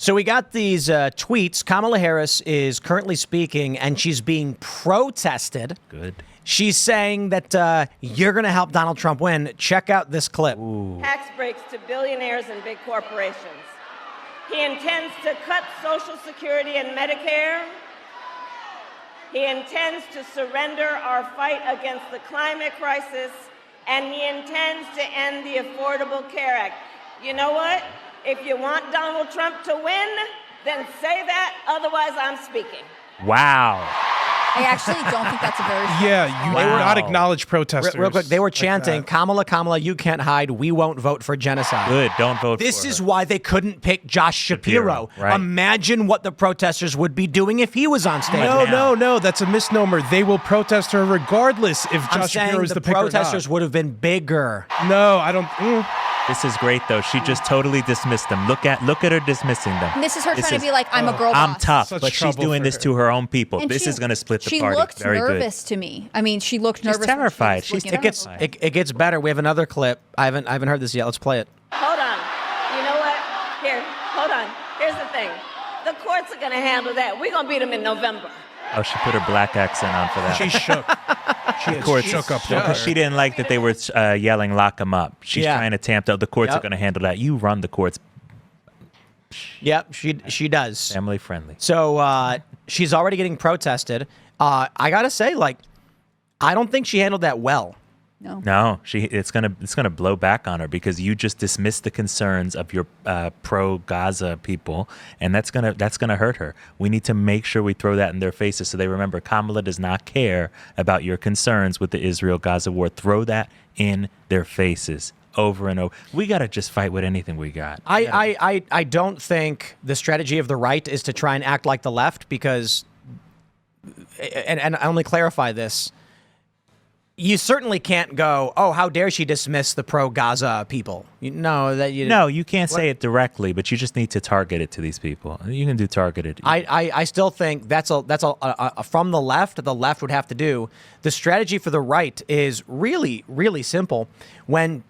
So we got these tweets. Kamala Harris is currently speaking, and she's being protested. Good. She's saying that you're going to help Donald Trump win. Check out this clip. Ooh. Tax breaks to billionaires and big corporations. He intends to cut Social Security and Medicare. He intends to surrender our fight against the climate crisis, and he intends to end the Affordable Care Act. You know what? If you want Donald Trump to win, then say that. Otherwise, I'm speaking. Wow. I actually don't think that's a very They were not acknowledged protesters. Real quick, they were chanting, Kamala, Kamala, you can't hide. We won't vote for genocide. Good. Don't vote for This is her. why they couldn't pick Josh Shapiro. Right. Imagine what the protesters would be doing if he was on stage. No, that's a misnomer. They will protest her regardless if I'm Josh saying Shapiro is the the pick or protesters not. would have been bigger. No, I don't. This is great, though. She just totally dismissed them. Look at her dismissing them. And this is her trying to be like, I'm a girl I'm boss. tough, Such but she's trouble doing for this her. to her own people. And This is going to split the she party. looked Very nervous to me. I mean, she looked nervous. when she was terrified. She's looking at everyone. It gets better. We have another clip. I haven't heard this yet. Let's play it. Hold on. You know what? Here, hold on. Here's the thing. The courts are going to handle that. We're going to beat them in November. Oh, she put her black accent on for that. She shook. She is shook up there. Because she didn't like that they were yelling, lock him up. She's Yeah. trying to tamp up. The courts Yep. are going to handle that. You run the courts. Yep, she does. Family friendly. So she's already getting protested. I gotta say, I don't think she handled that well. No, it's gonna blow back on her because you just dismissed the concerns of your pro-Gaza people, and that's gonna hurt her. We need to make sure we throw that in their faces so they remember Kamala does not care about your concerns with the Israel-Gaza war. Throw that in their faces over and over. We gotta just fight with anything we got. I don't think the strategy of the right is to try and act like the left because, and I only clarify this. You certainly can't go, oh, how dare she dismiss the pro-Gaza people? No, you can't say it directly, but you just need to target it to these people. You can do targeted. I still think that's from the left. The left would have to do. The strategy for the right is really, really simple. When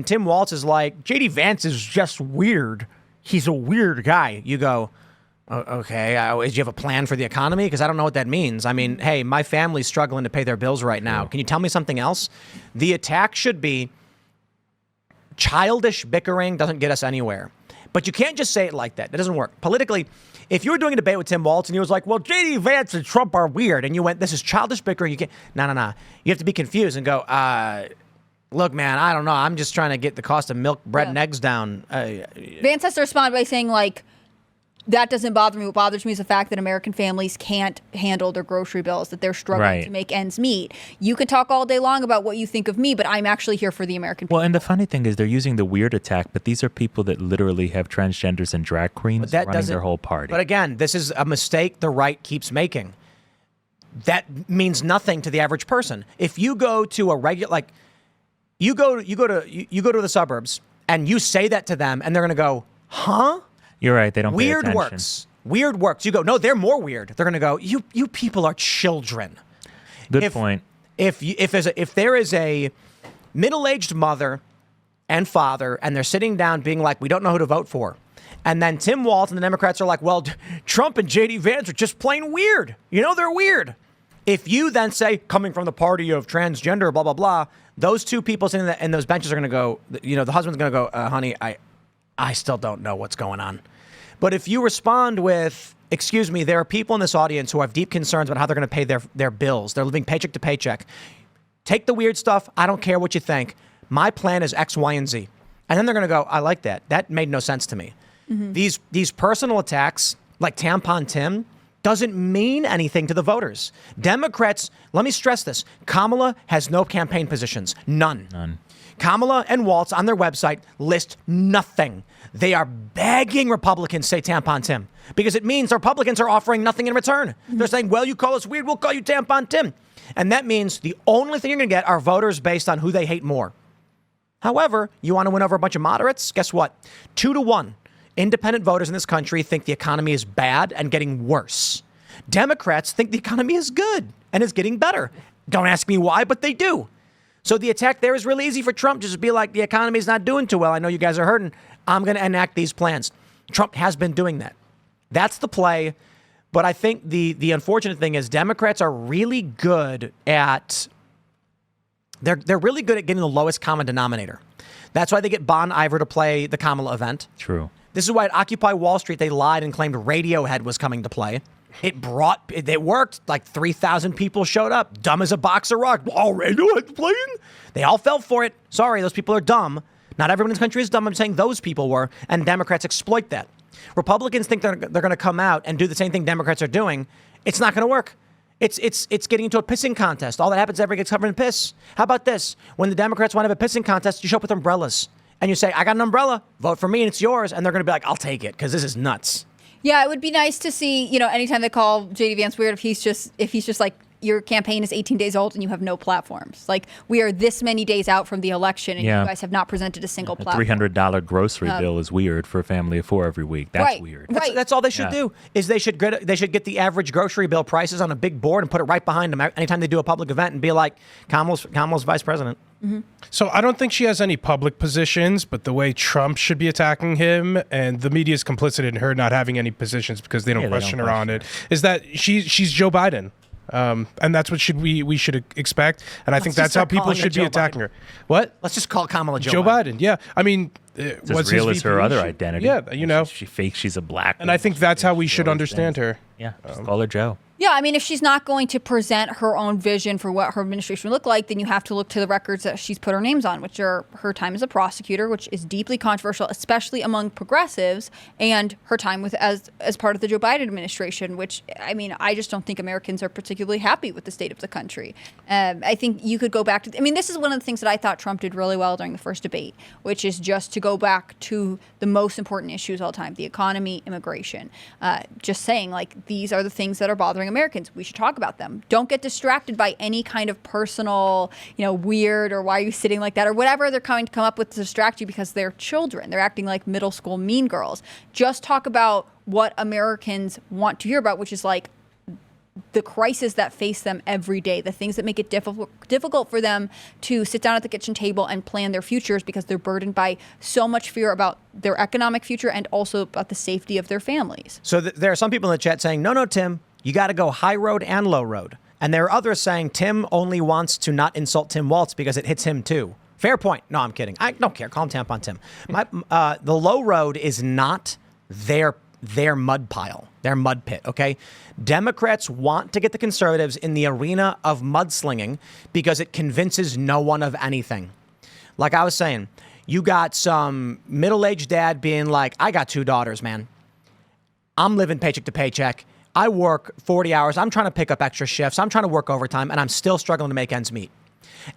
Tim Walz is like, J.D. Vance is just weird. He's a weird guy. You go, okay, do you have a plan for the economy? Because I don't know what that means. I mean, hey, my family's struggling to pay their bills right now. Can you tell me something else? The attack should be childish bickering doesn't get us anywhere. But you can't just say it like that. That doesn't work. Politically, if you were doing a debate with Tim Walz and he was like, well, J.D. Vance and Trump are weird, and you went, this is childish bickering, you can't, no. You have to be confused and go, look, man, I don't know. I'm just trying to get the cost of milk, bread, and eggs down. Vance has to respond by saying, that doesn't bother me. What bothers me is the fact that American families can't handle their grocery bills, that they're struggling to make ends meet. You can talk all day long about what you think of me, but I'm actually here for the American people. Well, and the funny thing is they're using the weird attack, but these are people that literally have transgenders and drag queens running their whole party. But again, this is a mistake the right keeps making. That means nothing to the average person. If you go to a regular, you go to the suburbs and you say that to them and they're going to go, huh? You're right. They don't pay Weird attention. Weird works. You go, no, they're more weird. They're going to go, you people are children. Good point. If there is a middle-aged mother and father and they're sitting down being like, we don't know who to vote for. And then Tim Walz and the Democrats are like, well, Trump and J.D. Vance are just plain weird. They're weird. If you then say, coming from the party of transgender, blah, blah, blah, those two people sitting in those benches are going to go, the husband's going to go, honey, I still don't know what's going on. But if you respond with, excuse me, there are people in this audience who have deep concerns about how they're going to pay their bills. They're living paycheck to paycheck. Take the weird stuff. I don't care what you think. My plan is X, Y, and Z. And then they're going to go, I like that. That made no sense to me. Mm-hmm. These personal attacks, like Tampon Tim, doesn't mean anything to the voters. Democrats, let me stress this. Kamala has no campaign positions. None. Kamala and Walz on their website list nothing. They are begging Republicans say Tampon Tim because it means the Republicans are offering nothing in return. Mm-hmm. They're saying, well, you call us weird, we'll call you Tampon Tim. And that means the only thing you're going to get are voters based on who they hate more. However, you want to win over a bunch of moderates? Guess what? 2-1. Independent voters in this country think the economy is bad and getting worse. Democrats think the economy is good and is getting better. Don't ask me why, but they do. So the attack there is really easy for Trump. Just be like, the economy's not doing too well. I know you guys are hurting. I'm going to enact these plans. Trump has been doing that. That's the play. But I think the unfortunate thing is Democrats are really good at they're really good at getting the lowest common denominator. That's why they get Bon Iver to play the Kamala event. True. This is why at Occupy Wall Street they lied and claimed Radiohead was coming to play. It worked. Like 3,000 people showed up. Dumb as a box of rock. Oh, Radiohead playing? They all fell for it. Sorry, those people are dumb. Not everyone in this country is dumb. I'm saying those people were, and Democrats exploit that. Republicans think they're going to come out and do the same thing Democrats are doing. It's not going to work. It's getting into a pissing contest. All that happens ever gets covered in piss. How about this? When the Democrats want to have a pissing contest, you show up with umbrellas. And you say, I got an umbrella. Vote for me and it's yours. And they're going to be like, I'll take it because this is nuts. Yeah, it would be nice to see, anytime they call J.D. Vance weird, if he's just like, your campaign is 18 days old and you have no platforms. Like, we are this many days out from the election and you guys have not presented a single platform. $300 grocery bill is weird for a family of 4 every week. That's weird. That's all they should do is they should get the average grocery bill prices on a big board and put it right behind them anytime they do a public event and be like, Kamala's vice president. Mm-hmm. So I don't think she has any public positions, but the way Trump should be attacking him, and the media is complicit in her not having any positions because they don't question her on it, is that she's Joe Biden. And that's what we should expect. And I think that's how people should be attacking her. What? Let's just call Kamala Joe Biden. Yeah. I mean, it's as real as her other identity. Yeah, she fakes she's a black. And I think that's how we should understand her. Yeah, just call her Joe. Yeah, I mean, if she's not going to present her own vision for what her administration would look like, then you have to look to the records that she's put her names on, which are her time as a prosecutor, which is deeply controversial, especially among progressives, and her time with as part of the Joe Biden administration, which, I mean, I just don't think Americans are particularly happy with the state of the country. I think you could go back to, this is one of the things that I thought Trump did really well during the first debate, which is just to go back to the most important issues all the time, the economy, immigration, just saying, like, these are the things that are bothering Americans. We should talk about them. Don't get distracted by any kind of personal, weird or why are you sitting like that or whatever they're coming to come up with to distract you because they're children. They're acting like middle school mean girls. Just talk about what Americans want to hear about, which is like the crisis that face them every day, the things that make it difficult for them to sit down at the kitchen table and plan their futures because they're burdened by so much fear about their economic future and also about the safety of their families. So there are some people in the chat saying, no, Tim, you got to go high road and low road. And there are others saying Tim only wants to not insult Tim Walz because it hits him too. Fair point. No, I'm kidding. I don't care. Call him Tampon Tim. The low road is not their mud pile, their mud pit, okay? Democrats want to get the conservatives in the arena of mudslinging because it convinces no one of anything. Like I was saying, you got some middle-aged dad being like, I got 2 daughters, man. I'm living paycheck to paycheck. I work 40 hours. I'm trying to pick up extra shifts. I'm trying to work overtime, and I'm still struggling to make ends meet.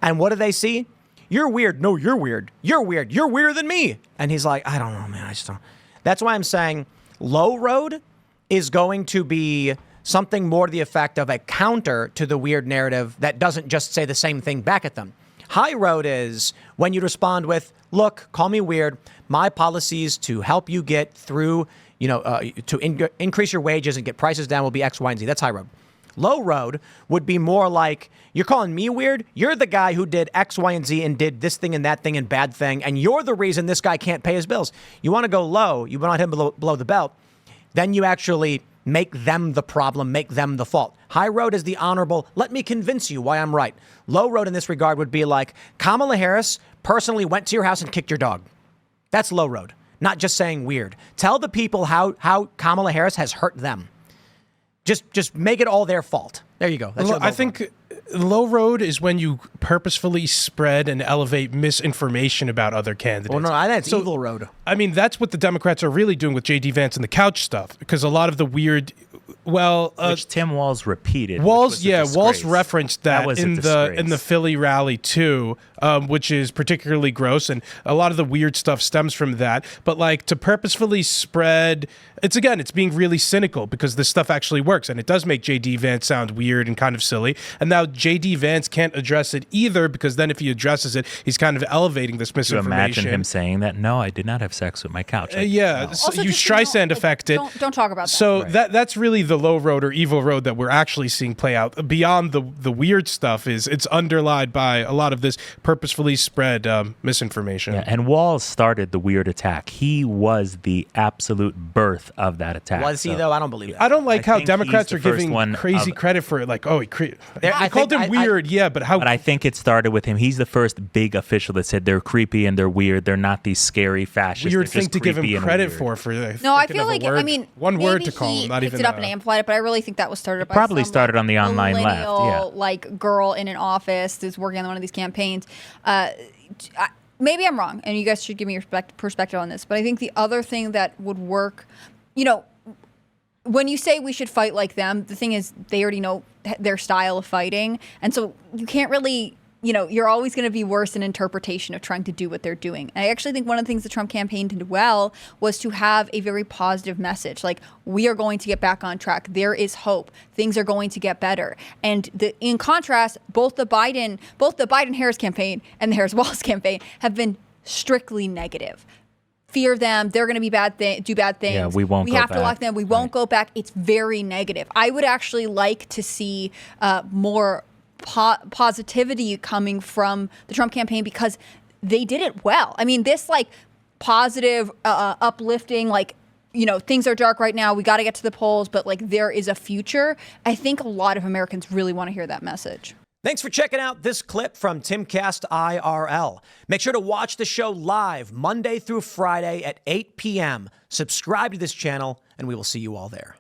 And what do they see? You're weird. No, you're weird. You're weird. You're weirder than me. And he's like, I don't know, man. I just don't. That's why I'm saying low road is going to be something more to the effect of a counter to the weird narrative that doesn't just say the same thing back at them. High road is when you respond with, look, call me weird. My policies to help you get through, to increase your wages and get prices down will be X, Y, and Z. That's high road. Low road would be more like, you're calling me weird? You're the guy who did X, Y, and Z and did this thing and that thing and bad thing, and you're the reason this guy can't pay his bills. You want to go low. You want him below the belt. Then you actually make them the problem, make them the fault. High road is the honorable, let me convince you why I'm right. Low road in this regard would be like, Kamala Harris personally went to your house and kicked your dog. That's low road, not just saying weird. Tell the people how Kamala Harris has hurt them. Just make it all their fault. There you go. That's I think low road is when you purposefully spread and elevate misinformation about other candidates. Oh, no, that's evil road. I mean, that's what the Democrats are really doing with J.D. Vance and the couch stuff, because a lot of the weird... which Tim Walz repeated. Walz referenced that in the Philly rally too, which is particularly gross, and a lot of the weird stuff stems from that. But like to purposefully spread, it's being really cynical because this stuff actually works, and it does make J.D. Vance sound weird and kind of silly. And now J.D. Vance can't address it either because then if he addresses it, he's kind of elevating this misinformation. You imagine him saying that? No, I did not have sex with my couch. So you Streisand affected. Don't talk about that. So that's really really the low road or evil road that we're actually seeing play out. Beyond the weird stuff is it's underlined by a lot of this purposefully spread misinformation. Yeah, and Walls started the weird attack. He was the absolute birth of that attack. Was he, though? I don't believe that. I don't like how Democrats are giving crazy credit for it. Like, oh, I called him weird, but how? But I think it started with him. He's the first big official that said they're creepy and they're weird. They're not these scary fascists. Weird thing to give him credit for. No, I feel like one word to call him, not even. Picked it up and amplified it, but I really think that was started by probably started on the online left. Yeah, like girl in an office who's working on one of these campaigns. Maybe I'm wrong, and you guys should give me your perspective on this. But I think the other thing that would work, when you say we should fight like them, the thing is they already know their style of fighting, and so you can't really. You're always going to be worse in interpretation of trying to do what they're doing. And I actually think one of the things the Trump campaign did well was to have a very positive message. Like, we are going to get back on track. There is hope. Things are going to get better. And in contrast, both the Biden-Harris campaign and the Harris-Walls campaign have been strictly negative. Fear them. They're going to be do bad things. Yeah, we won't. We have to lock them. We won't go back. It's very negative. I would actually like to see more positivity coming from the Trump campaign because they did it well. I mean, this positive, uplifting, things are dark right now. We got to get to the polls, but there is a future. I think a lot of Americans really want to hear that message. Thanks for checking out this clip from Timcast IRL. Make sure to watch the show live Monday through Friday at 8 p.m. Subscribe to this channel, and we will see you all there.